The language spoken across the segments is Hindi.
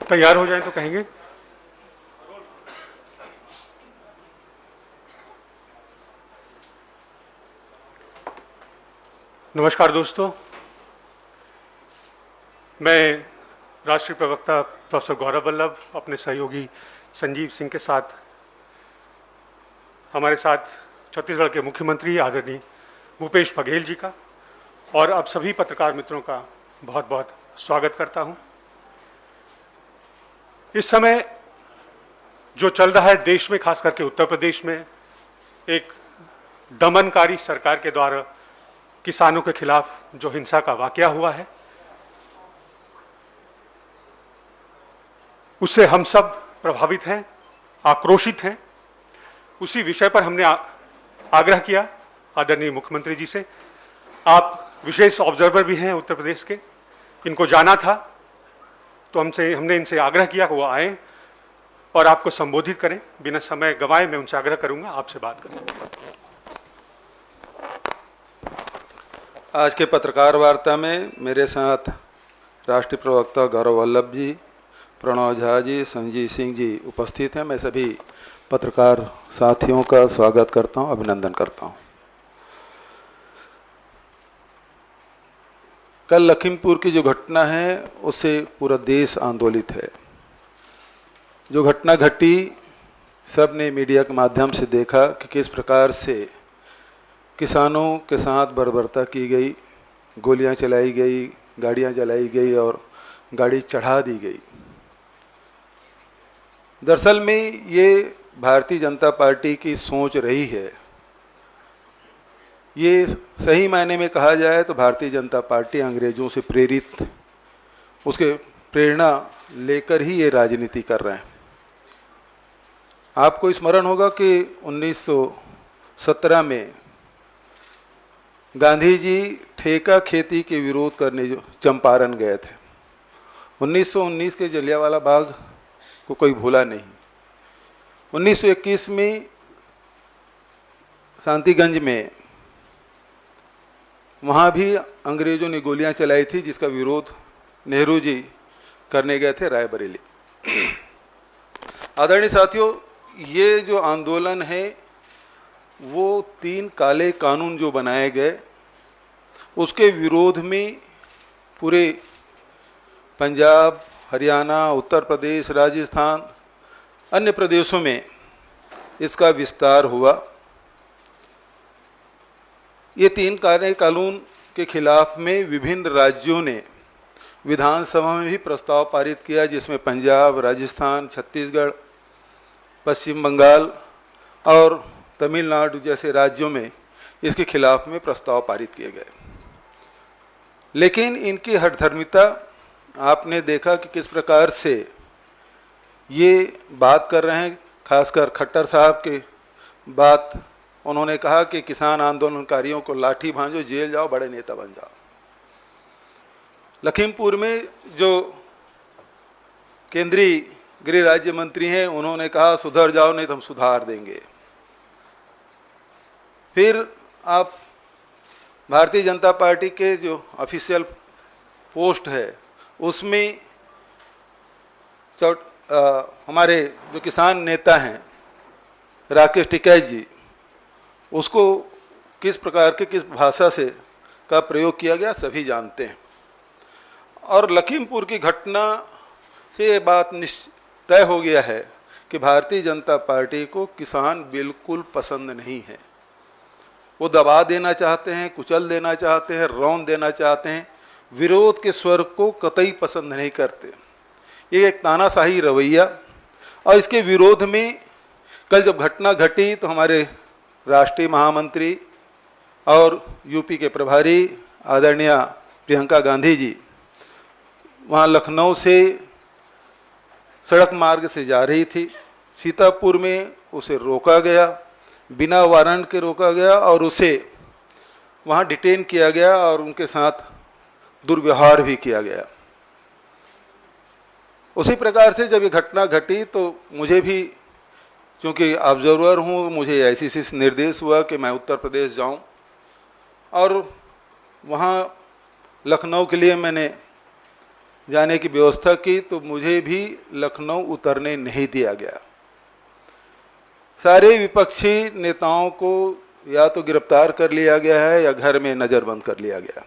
तैयार हो जाए तो कहेंगे। नमस्कार दोस्तों, मैं राष्ट्रीय प्रवक्ता प्रोफेसर गौरव वल्लभ अपने सहयोगी संजीव सिंह के साथ, हमारे साथ छत्तीसगढ़ के मुख्यमंत्री आदरणीय भूपेश बघेल जी का और अब सभी पत्रकार मित्रों का बहुत बहुत स्वागत करता हूं। इस समय जो चल रहा है देश में, खास करके उत्तर प्रदेश में, एक दमनकारी सरकार के द्वारा किसानों के खिलाफ जो हिंसा का वाकया हुआ है, उससे हम सब प्रभावित हैं, आक्रोशित हैं। उसी विषय पर हमने आग्रह किया आदरणीय मुख्यमंत्री जी से। आप विशेष ऑब्जर्वर भी हैं उत्तर प्रदेश के, इनको जाना था, तो हमने इनसे आग्रह किया कि वो आए और आपको संबोधित करें। बिना समय गंवाए मैं उनसे आग्रह करूंगा आपसे बात करें। आज के पत्रकार वार्ता में मेरे साथ राष्ट्रीय प्रवक्ता गौरव वल्लभ जी, प्रणव झा जी, संजीव सिंह जी उपस्थित हैं। मैं सभी पत्रकार साथियों का स्वागत करता हूं, अभिनंदन करता हूं। कल लखीमपुर की जो घटना है उससे पूरा देश आंदोलित है। जो घटना घटी, सब ने मीडिया के माध्यम से देखा कि किस प्रकार से किसानों के साथ बर्बरता की गई, गोलियां चलाई गई, गाड़ियां जलाई गई और गाड़ी चढ़ा दी गई। दरअसल में ये भारतीय जनता पार्टी की सोच रही है। ये सही मायने में कहा जाए तो भारतीय जनता पार्टी अंग्रेजों से प्रेरित, उसके प्रेरणा लेकर ही ये राजनीति कर रहे हैं। आपको स्मरण होगा कि 1917 में गांधी जी ठेका खेती के विरोध करने जो चंपारण गए थे। 1919 के जलियांवाला बाग को कोई भूला नहीं। 1921 में शांतिगंज में, वहाँ भी अंग्रेजों ने गोलियां चलाई थी, जिसका विरोध नेहरू जी करने गए थे रायबरेली। आदरणीय साथियों, ये जो आंदोलन है वो 3 काले कानून जो बनाए गए उसके विरोध में पूरे पंजाब, हरियाणा, उत्तर प्रदेश, राजस्थान, अन्य प्रदेशों में इसका विस्तार हुआ। ये 3 काले कानून के खिलाफ में विभिन्न राज्यों ने विधानसभा में भी प्रस्ताव पारित किया, जिसमें पंजाब, राजस्थान, छत्तीसगढ़, पश्चिम बंगाल और तमिलनाडु जैसे राज्यों में इसके खिलाफ में प्रस्ताव पारित किए गए। लेकिन इनकी हठधर्मिता आपने देखा कि किस प्रकार से ये बात कर रहे हैं। खासकर खट्टर साहब की बात, उन्होंने कहा कि किसान आंदोलनकारियों को लाठी भांजो, जेल जाओ, बड़े नेता बन जाओ। लखीमपुर में जो केंद्रीय गृह राज्य मंत्री हैं, उन्होंने कहा सुधर जाओ नहीं तो हम सुधार देंगे। फिर आप भारतीय जनता पार्टी के जो ऑफिशियल पोस्ट है उसमें हमारे जो किसान नेता हैं राकेश टिकैत जी, उसको किस प्रकार के, किस भाषा से का प्रयोग किया गया सभी जानते हैं। और लखीमपुर की घटना से ये बात तय हो गया है कि भारतीय जनता पार्टी को किसान बिल्कुल पसंद नहीं है। वो दबा देना चाहते हैं, कुचल देना चाहते हैं, रौंद देना चाहते हैं, विरोध के स्वर को कतई पसंद नहीं करते। ये एक तानाशाही रवैया, और इसके विरोध में कल जब घटना घटी तो हमारे राष्ट्रीय महामंत्री और यूपी के प्रभारी आदरणीय प्रियंका गांधी जी वहाँ लखनऊ से सड़क मार्ग से जा रही थी। सीतापुर में उसे रोका गया, बिना वारंट के रोका गया और उसे वहाँ डिटेन किया गया और उनके साथ दुर्व्यवहार भी किया गया। उसी प्रकार से जब ये घटना घटी तो मुझे भी, चूँकि ऑब्जर्वर हूँ, मुझे आईसीसी से निर्देश हुआ कि मैं उत्तर प्रदेश जाऊँ और वहाँ लखनऊ के लिए मैंने जाने की व्यवस्था की तो मुझे भी लखनऊ उतरने नहीं दिया गया। सारे विपक्षी नेताओं को या तो गिरफ्तार कर लिया गया है या घर में नजरबंद कर लिया गया।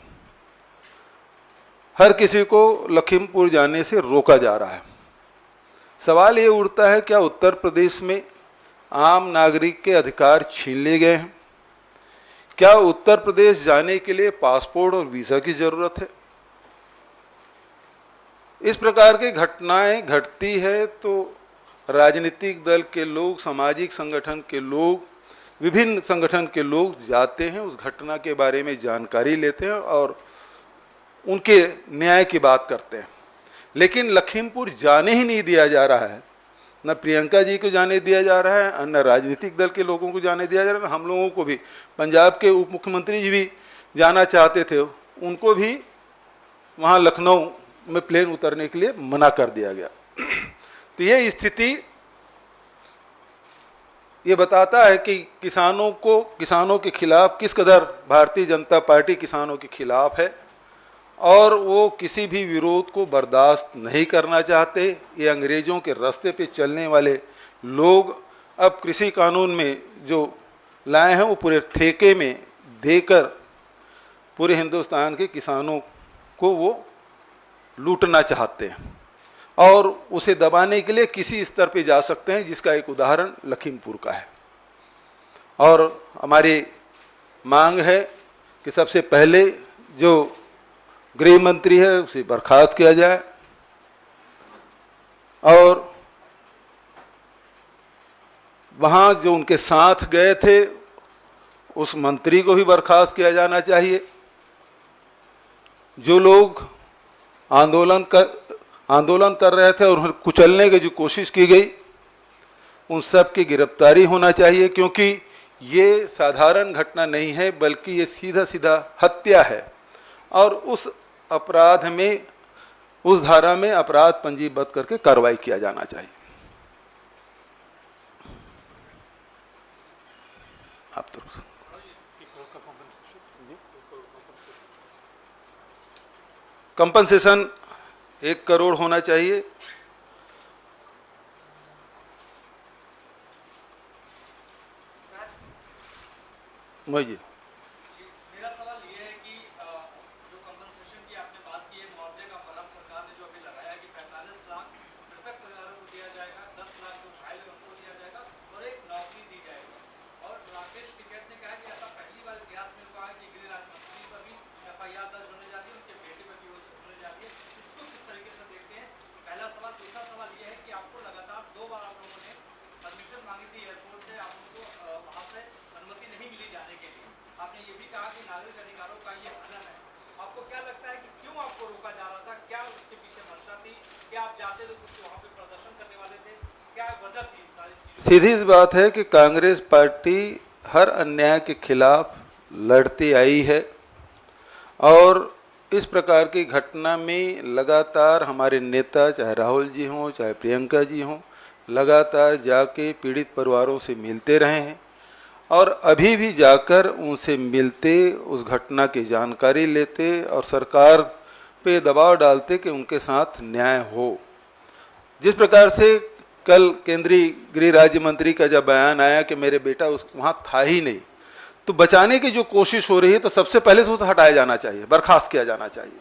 हर किसी को लखीमपुर जाने से रोका जा रहा है। सवाल ये उठता है, क्या उत्तर प्रदेश में आम नागरिक के अधिकार छीन लिए गए हैं? क्या उत्तर प्रदेश जाने के लिए पासपोर्ट और वीजा की जरूरत है? इस प्रकार की घटनाएं घटती है तो राजनीतिक दल के लोग, सामाजिक संगठन के लोग, विभिन्न संगठन के लोग जाते हैं, उस घटना के बारे में जानकारी लेते हैं और उनके न्याय की बात करते हैं। लेकिन लखीमपुर जाने ही नहीं दिया जा रहा है। न प्रियंका जी को जाने दिया जा रहा है, न राजनीतिक दल के लोगों को जाने दिया जा रहा है। हम लोगों को भी, पंजाब के उप मुख्यमंत्री जी भी जाना चाहते थे, उनको भी वहाँ लखनऊ में प्लेन उतरने के लिए मना कर दिया गया। तो ये स्थिति ये बताता है कि किसानों के खिलाफ किस कदर भारतीय जनता पार्टी किसानों के खिलाफ है और वो किसी भी विरोध को बर्दाश्त नहीं करना चाहते। ये अंग्रेजों के रास्ते पे चलने वाले लोग अब कृषि कानून में जो लाए हैं वो पूरे ठेके में देकर पूरे हिंदुस्तान के किसानों को वो लूटना चाहते हैं और उसे दबाने के लिए किसी स्तर पे जा सकते हैं, जिसका एक उदाहरण लखीमपुर का है। और हमारी मांग है कि सबसे पहले जो गृह मंत्री है उसे बर्खास्त किया जाए और वहाँ जो उनके साथ गए थे उस मंत्री को भी बर्खास्त किया जाना चाहिए। जो लोग आंदोलन कर रहे थे और उन्हें कुचलने की जो कोशिश की गई, उन सब की गिरफ्तारी होना चाहिए, क्योंकि ये साधारण घटना नहीं है बल्कि ये सीधा सीधा हत्या है और उस अपराध में, उस धारा में अपराध पंजीबद्ध करके कार्रवाई किया जाना चाहिए। आप तो कंपनसेशन 1 करोड़ होना चाहिए। जी मेरा सवाल ये है कि जो कंपनसेशन की आपने बात की है, मुआवजे का फर्म सरकार ने जो अभी लगाया कि 45 लाख कृषक परिवारों को दिया जाएगा, 10 लाख जो घायल है उनको दिया जाएगा और एक नौकरी दी जाएगी। और राकेश टिकैत ने कहा कि ऐसा पहली बार इतिहास में हुआ है कि गृह राज्य मंत्री पर भी FIR दर्ज होने जाती है, उनके बेटे पर भी होने जाती है। इसको किस तरीके से देखते हैं? पहला सवाल। दूसरा सवाल ये है कि आपको लगातार 2 बार आप लोगों ने परमिशन मांगी थी एयरपोर्ट से, आप उनको वहाँ से अनुमति नहीं मिली जाने के लिए। आपने ये भी कहा कि नागरिक अधिकारों का ये हनन है। आपको क्या लगता है कि क्यों आपको रोका जा रहा था? क्या उसके पीछे मंशा थी? क्या आप जाते तो कुछ वहाँ पे प्रदर्शन करने वाले थे? क्या वजह थी सारी चीजों? सीधी सी बात है कि कांग्रेस पार्टी हर अन्याय के खिलाफ लड़ती आई है और इस प्रकार की घटना में लगातार हमारे नेता, चाहे राहुल जी हों चाहे प्रियंका जी हों, लगातार जाके पीड़ित परिवारों से मिलते रहे हैं और अभी भी जाकर उनसे मिलते, उस घटना की जानकारी लेते और सरकार पे दबाव डालते कि उनके साथ न्याय हो। जिस प्रकार से कल केंद्रीय गृह राज्य मंत्री का जब बयान आया कि मेरे बेटा वहाँ था ही नहीं, तो बचाने की जो कोशिश हो रही है तो सबसे पहले से उसे हटाया जाना चाहिए, बर्खास्त किया जाना चाहिए।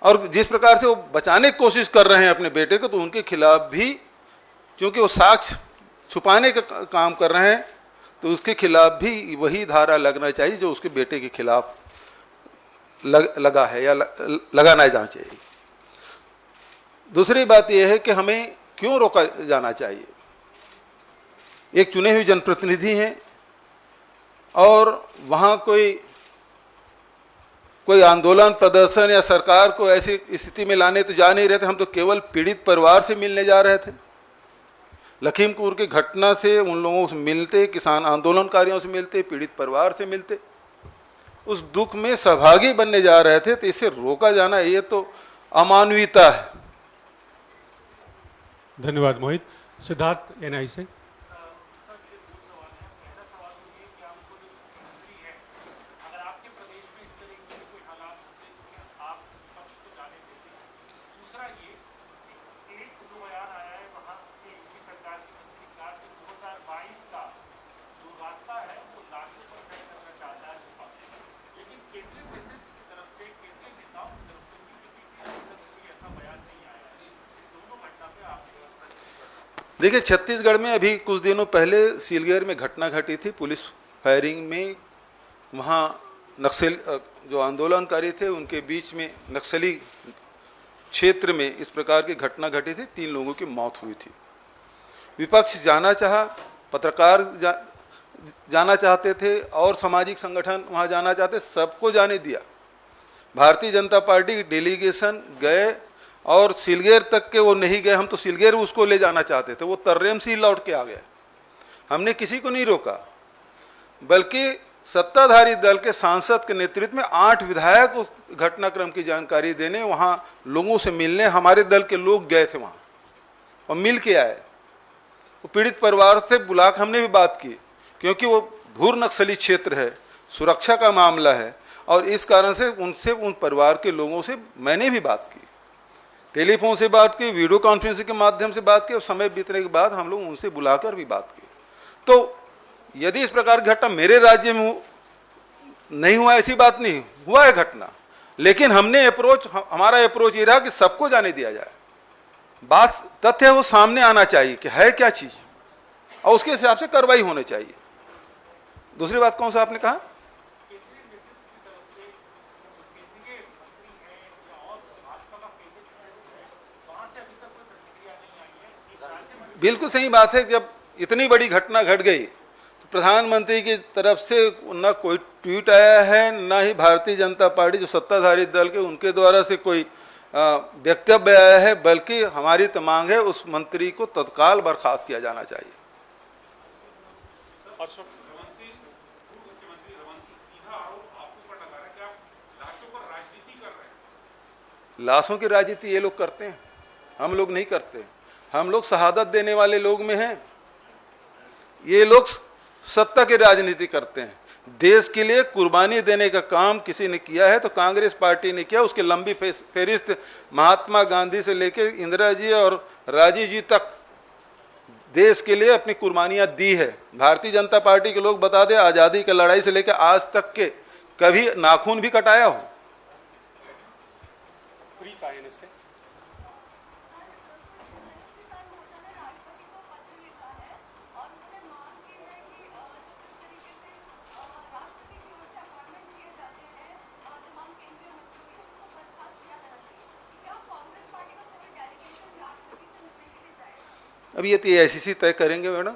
और जिस प्रकार से वो बचाने की कोशिश कर रहे हैं अपने बेटे को, तो उनके खिलाफ भी, क्योंकि वो साक्ष्य छुपाने का काम कर रहे हैं, तो उसके खिलाफ भी वही धारा लगना चाहिए जो उसके बेटे के खिलाफ लगा है या लगाना जाना चाहिए। दूसरी बात यह है कि हमें क्यों रोका जाना चाहिए? एक चुने हुए जनप्रतिनिधि हैं और वहाँ कोई आंदोलन, प्रदर्शन या सरकार को ऐसी स्थिति में लाने तो जा नहीं रहे थे। हम तो केवल पीड़ित परिवार से मिलने जा रहे थे। लखीमपुर की घटना से उन लोगों से मिलते, किसान आंदोलनकारियों से मिलते, पीड़ित परिवार से मिलते, उस दुख में सहभागी बनने जा रहे थे। तो इसे रोका जाना ये तो अमानवीयता है। धन्यवाद मोहित। सिद्धार्थ NI से। देखिए, छत्तीसगढ़ में अभी कुछ दिनों पहले सीलगेर में घटना घटी थी, पुलिस फायरिंग में। वहाँ नक्सल जो आंदोलनकारी थे उनके बीच में नक्सली क्षेत्र में इस प्रकार की घटना घटी थी, 3 लोगों की मौत हुई थी। विपक्ष जाना चाहा, पत्रकार जाना चाहते थे और सामाजिक संगठन वहाँ जाना चाहते, सबको जाने दिया। भारतीय जनता पार्टी की डेलीगेशन गए और सिलगेर तक के वो नहीं गए, हम तो सिलगेर उसको ले जाना चाहते थे, वो तर्रेम से ही लौट के आ गए। हमने किसी को नहीं रोका, बल्कि सत्ताधारी दल के सांसद के नेतृत्व में 8 विधायक उस घटनाक्रम की जानकारी देने, वहाँ लोगों से मिलने हमारे दल के लोग गए थे वहाँ और मिल के आए। वो पीड़ित परिवार से बुलाकर हमने भी बात की, क्योंकि वो घूर नक्सली क्षेत्र है, सुरक्षा का मामला है, और इस कारण से उनसे, उन परिवार के लोगों से मैंने भी बात की, टेलीफोन से बात की, वीडियो कॉन्फ्रेंसिंग के माध्यम से बात की, और समय बीतने के बाद हम लोग उनसे बुलाकर भी बात की। तो यदि इस प्रकार की घटना मेरे राज्य में नहीं हुआ, ऐसी बात नहीं, हुआ है घटना, लेकिन हमने हमारा अप्रोच ये रहा कि सबको जाने दिया जाए। बात तथ्य है वो सामने आना चाहिए कि है क्या चीज, और उसके हिसाब से कार्रवाई होनी चाहिए। दूसरी बात कौन सा आपने कहा? बिल्कुल सही बात है। जब इतनी बड़ी घटना घट गई तो प्रधानमंत्री की तरफ से न कोई ट्वीट आया है, न ही भारतीय जनता पार्टी जो सत्ताधारी दल के उनके द्वारा से कोई वक्तव्य आया है, बल्कि हमारी तो मांग है उस मंत्री को तत्काल बर्खास्त किया जाना चाहिए। लाशों की राजनीति ये लोग करते हैं, हम लोग नहीं करते। हम लोग शहादत देने वाले लोग में हैं, ये लोग सत्ता की राजनीति करते हैं। देश के लिए कुर्बानी देने का काम किसी ने किया है तो कांग्रेस पार्टी ने किया। उसकी लंबी फेरिस्त महात्मा गांधी से लेकर इंदिरा जी और राजीव जी तक देश के लिए अपनी कुर्बानियां दी है। भारतीय जनता पार्टी के लोग बता दें, आज़ादी की लड़ाई से लेकर आज तक के कभी नाखून भी कटाया हो? अब ये तो AICC तय करेंगे मैडम,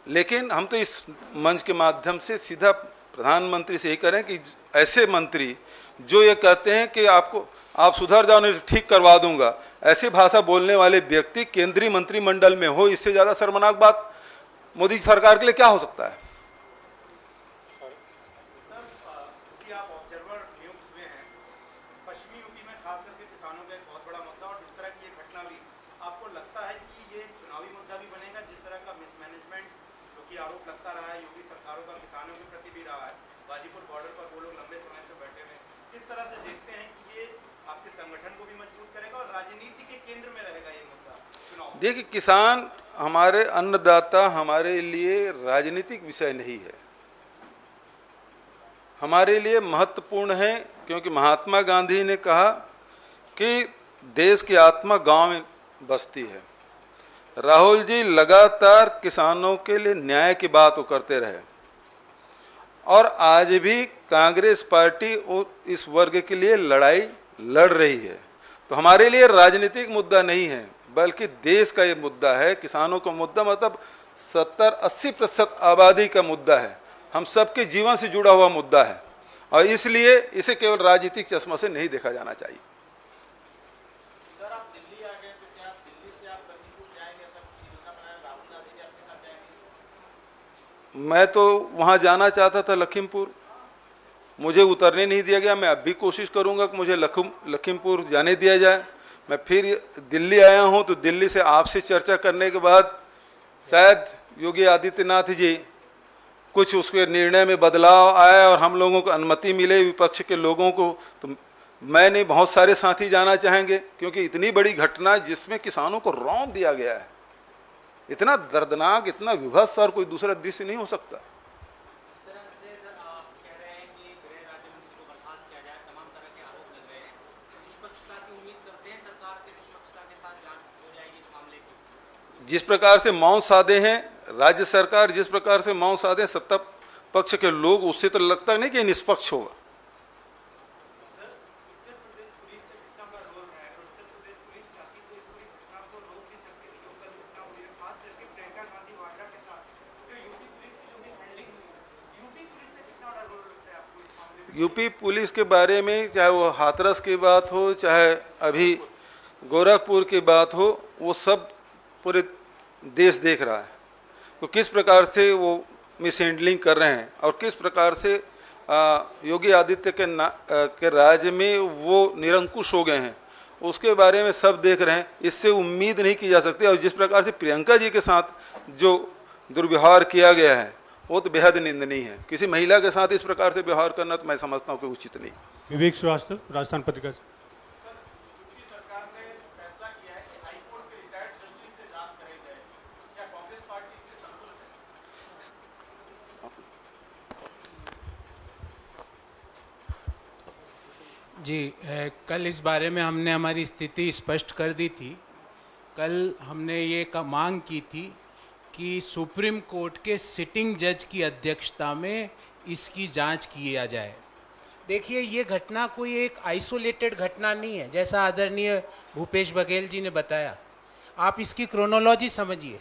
लेकिन हम तो इस मंच के माध्यम से सीधा प्रधानमंत्री से यही करें कि ऐसे मंत्री जो ये कहते हैं कि आप सुधर जाओ नहीं ठीक करवा दूंगा, ऐसी भाषा बोलने वाले व्यक्ति केंद्रीय मंत्रिमंडल में हो, इससे ज़्यादा शर्मनाक बात मोदी सरकार के लिए क्या हो सकता है? आरोप लगता रहा है, योगी सरकारों का किसानों के प्रति भी रहा है। गाजीपुर बॉर्डर पर वो लोग लंबे समय से बैठे हुए, किस तरह से देखते हैं कि ये आपके संगठन को भी मजबूत करेगा और राजनीति के केंद्र में रहेगा ये मुद्दा चुनाव? देखिए, किसान हमारे अन्नदाता हमारे लिए राजनीतिक विषय नहीं है, हमारे लिए महत्वपूर्ण है, क्योंकि महात्मा गांधी ने कहा कि देश की आत्मा गांव में बसती है। राहुल जी लगातार किसानों के लिए न्याय की बात वो करते रहे, और आज भी कांग्रेस पार्टी इस वर्ग के लिए लड़ाई लड़ रही है। तो हमारे लिए राजनीतिक मुद्दा नहीं है, बल्कि देश का ये मुद्दा है। किसानों का मुद्दा मतलब 70-80% आबादी का मुद्दा है, हम सबके जीवन से जुड़ा हुआ मुद्दा है, और इसलिए इसे केवल राजनीतिक चश्मा से नहीं देखा जाना चाहिए। मैं तो वहाँ जाना चाहता था लखीमपुर, मुझे उतरने नहीं दिया गया। मैं अब भी कोशिश करूँगा कि मुझे लखीमपुर जाने दिया जाए। मैं फिर दिल्ली आया हूँ, तो दिल्ली से आपसे चर्चा करने के बाद शायद योगी आदित्यनाथ जी कुछ उसके निर्णय में बदलाव आया और हम लोगों को अनुमति मिले, विपक्ष के लोगों को। तो मैंने बहुत सारे साथी जाना चाहेंगे, क्योंकि इतनी बड़ी घटना जिसमें किसानों को रौंद दिया गया है, इतना दर्दनाक, इतना विभत्स और कोई दूसरा दृश्य नहीं हो सकता। इस तरह से सर आप कह रहे हैं कि गृह राज्य मंत्री को बर्खास्त किया जाए, तमाम तरह के आरोप लग रहे हैं, निष्पक्षता की उम्मीद करते हैं, सरकार के निष्पक्षता के साथ जांच हो जाएगी इस मामले की? जिस प्रकार से मौन साधे हैं राज्य सरकार, जिस प्रकार से मौन साधे सत्ता पक्ष के लोग, उससे तो लगता नहीं कि निष्पक्ष होगा। सर, उत्तर प्रदेश पुलिस का कितना बड़ा रोल है और उत्तर प्रदेश पुलिस चाहती तो इस पूरी घटना को रोक भी सकती थी, जो कल घटना हुई है, खास करके प्रियंका गांधी वाड्रा के साथ जो यूपी पुलिस की जो मिसहैंडलिंग हुई है, यूपी पुलिस से कितना बड़ा रोल लगता है आपको इस मामले में? यूपी पुलिस के बारे में चाहे वो हाथरस की बात हो, चाहे अभी गोरखपुर की बात हो, वो सब पूरे देश देख रहा है तो किस प्रकार से वो मिस हैंडलिंग कर रहे हैं और किस प्रकार से योगी आदित्य के राज्य में वो निरंकुश हो गए हैं, उसके बारे में सब देख रहे हैं। इससे उम्मीद नहीं की जा सकती। और जिस प्रकार से प्रियंका जी के साथ जो दुर्व्यवहार किया गया है वो तो बेहद निंदनीय है। किसी महिला के साथ इस प्रकार से व्यवहार करना तो मैं समझता हूँ कि उचित नहीं। विवेक श्रीवास्तव, राजस्थान पत्रिका से। यूपी सरकार ने फैसला किया है कि हाई कोर्ट के रिटायर्ड जस्टिस से जांच कराई जाए, क्या कांग्रेस पार्टी इससे संतुष्ट है? जी, कल इस बारे में हमने हमारी स्थिति स्पष्ट कर दी थी। कल हमने ये मांग की थी कि सुप्रीम कोर्ट के सिटिंग जज की अध्यक्षता में इसकी जांच किया जाए। देखिए, ये घटना कोई एक आइसोलेटेड घटना नहीं है, जैसा आदरणीय भूपेश बघेल जी ने बताया। आप इसकी क्रोनोलॉजी समझिए।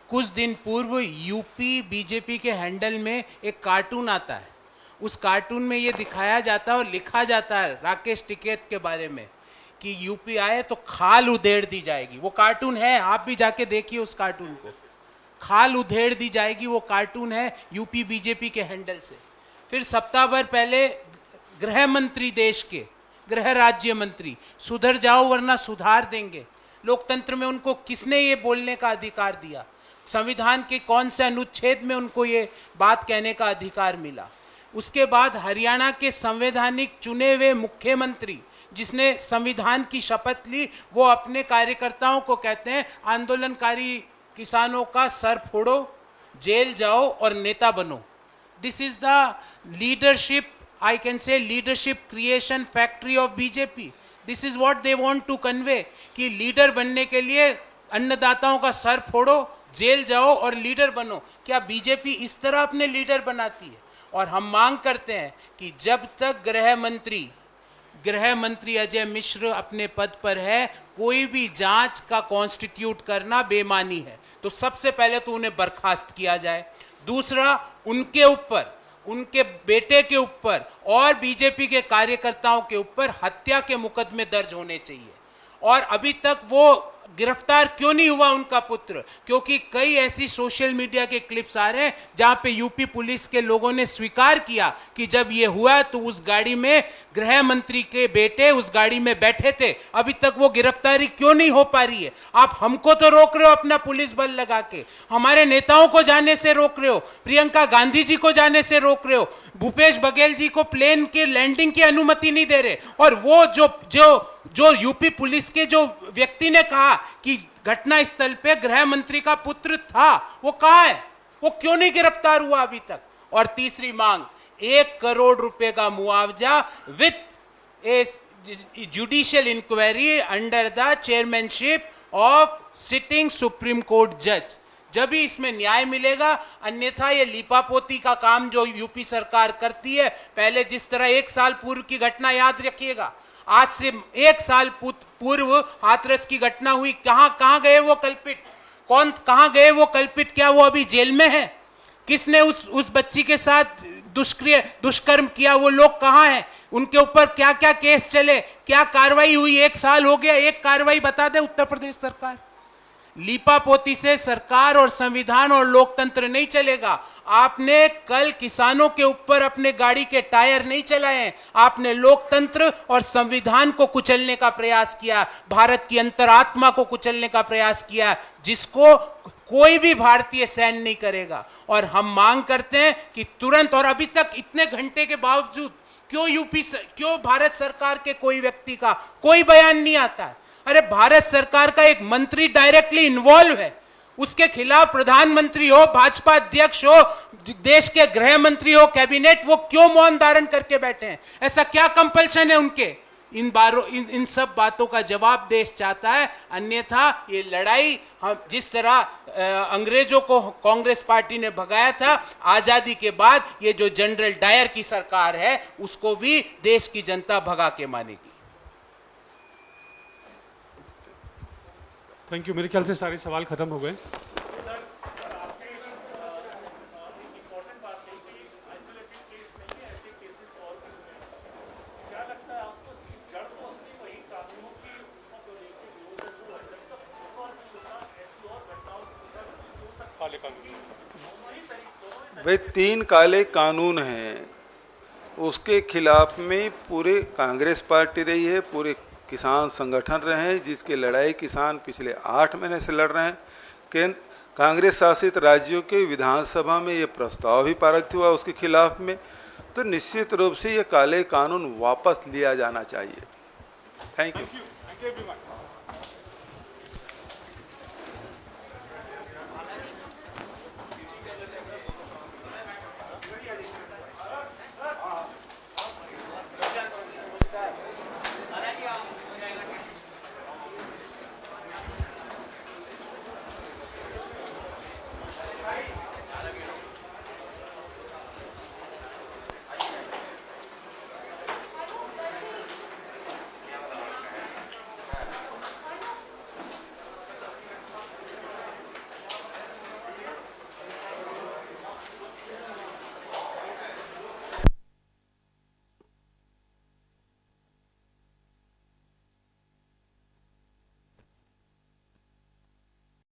कुछ दिन पूर्व यूपी बीजेपी के हैंडल में एक कार्टून आता है। उस कार्टून में ये दिखाया जाता है और लिखा जाता है राकेश टिकैत के बारे में कि यूपी आए तो खाल उधेड़ दी जाएगी। वो कार्टून है, आप भी जाके देखिए उस कार्टून को। खाल उधेड़ दी जाएगी, वो कार्टून है यूपी बीजेपी के हैंडल से। फिर सप्ताह भर पहले गृह मंत्री, देश के गृह राज्य मंत्री, सुधर जाओ वरना सुधार देंगे। लोकतंत्र में उनको किसने ये बोलने का अधिकार दिया? संविधान के कौन से अनुच्छेद में उनको ये बात कहने का अधिकार मिला? उसके बाद हरियाणा के संवैधानिक चुने हुए मुख्यमंत्री जिसने संविधान की शपथ ली, वो अपने कार्यकर्ताओं को कहते हैं आंदोलनकारी किसानों का सर फोड़ो, जेल जाओ और नेता बनो। This is the leadership, I can say leadership creation factory of BJP. This is what they want to convey कि लीडर बनने के लिए अन्नदाताओं का सर फोड़ो, जेल जाओ और लीडर बनो। क्या बीजेपी इस तरह अपने लीडर बनाती है? और हम मांग करते हैं कि जब तक गृह मंत्री अजय मिश्र अपने पद पर है, कोई भी जांच का कॉन्स्टिट्यूट करना बेमानी है। तो सबसे पहले तो उन्हें बर्खास्त किया जाए। दूसरा, उनके ऊपर, उनके बेटे के ऊपर और बीजेपी के कार्यकर्ताओं के ऊपर हत्या के मुकदमे दर्ज होने चाहिए। और अभी तक वो गिरफ्तार क्यों नहीं हुआ उनका पुत्र? क्योंकि कई ऐसी सोशल मीडिया के क्लिप्स आ रहे हैं जहां पे यूपी पुलिस के लोगों ने स्वीकार किया कि जब ये हुआ तो उस गाड़ी में गृह मंत्री के बेटे उस गाड़ी में बैठे थे। अभी तक वो गिरफ्तारी क्यों नहीं हो पा रही है? आप हमको तो रोक रहे हो अपना पुलिस बल लगा के, हमारे नेताओं को जाने से रोक रहे हो, प्रियंका गांधी जी को जाने से रोक रहे हो, भूपेश बघेल जी को प्लेन के लैंडिंग की अनुमति नहीं दे रहे। और वो जो यूपी पुलिस के जो व्यक्ति ने कहा कि घटना स्थल पे गृह मंत्री का पुत्र था, वो कहाँ है? वो क्यों नहीं गिरफ्तार हुआ अभी तक? और तीसरी मांग, 1 करोड़ रुपए का मुआवजा with a judicial inquiry under the chairmanship of sitting Supreme Court जज। जब ही इसमें न्याय मिलेगा, अन्यथा ये लीपापोती का काम जो यूपी सरकार करती है, पहले जिस तरह 1 साल पूर्व की घटना याद रखिएगा, आज से 1 साल पूर्व हाथरस की घटना हुई, कहां गए वो कल्पित? कहां गए वो कल्पित? क्या वो अभी जेल में है? किसने उस बच्ची के साथ दुष्कर्म किया? वो लोग कहां हैं? उनके ऊपर क्या क्या केस चले? क्या कार्रवाई हुई? 1 साल हो गया, एक कार्रवाई बता दे उत्तर प्रदेश सरकार। लीपापोती से सरकार और संविधान और लोकतंत्र नहीं चलेगा। आपने कल किसानों के ऊपर अपने गाड़ी के टायर नहीं चलाए, आपने लोकतंत्र और संविधान को कुचलने का प्रयास किया, भारत की अंतरात्मा को कुचलने का प्रयास किया, जिसको कोई भी भारतीय सहन नहीं करेगा। और हम मांग करते हैं कि तुरंत, और अभी तक इतने घंटे के बावजूद क्यों भारत सरकार के कोई व्यक्ति का कोई बयान नहीं आता है? अरे धारत सरकार का एक मंत्री डायरेक्टली इन्वॉल्व है, उसके खिलाफ प्रधानमंत्री हो, भाजपा अध्यक्ष हो, देश के गृह मंत्री हो, कैबिनेट, वो क्यों मौन धारण करके बैठे हैं? ऐसा क्या कंपल्शन है उनके? इन सब बातों का जवाब देश चाहता है। अन्यथा ये लड़ाई हम जिस तरह अंग्रेजों को कांग्रेस पार्टी ने भगाया था, आजादी के बाद ये जो जनरल डायर की सरकार है उसको भी देश की जनता भगा के मानेगी। Thank you. मेरे ख्याल से सारे सवाल खत्म हो गए। भाई 3 काले कानून हैं, उसके खिलाफ में पूरे कांग्रेस पार्टी रही है, पूरे किसान संगठन रहे हैं, जिसकी लड़ाई किसान पिछले 8 महीने से लड़ रहे हैं। केंद्र कांग्रेस शासित राज्यों के विधानसभा में ये प्रस्ताव भी पारित हुआ उसके खिलाफ में। तो निश्चित रूप से ये काले कानून वापस लिया जाना चाहिए। Thank you. Thank you everyone.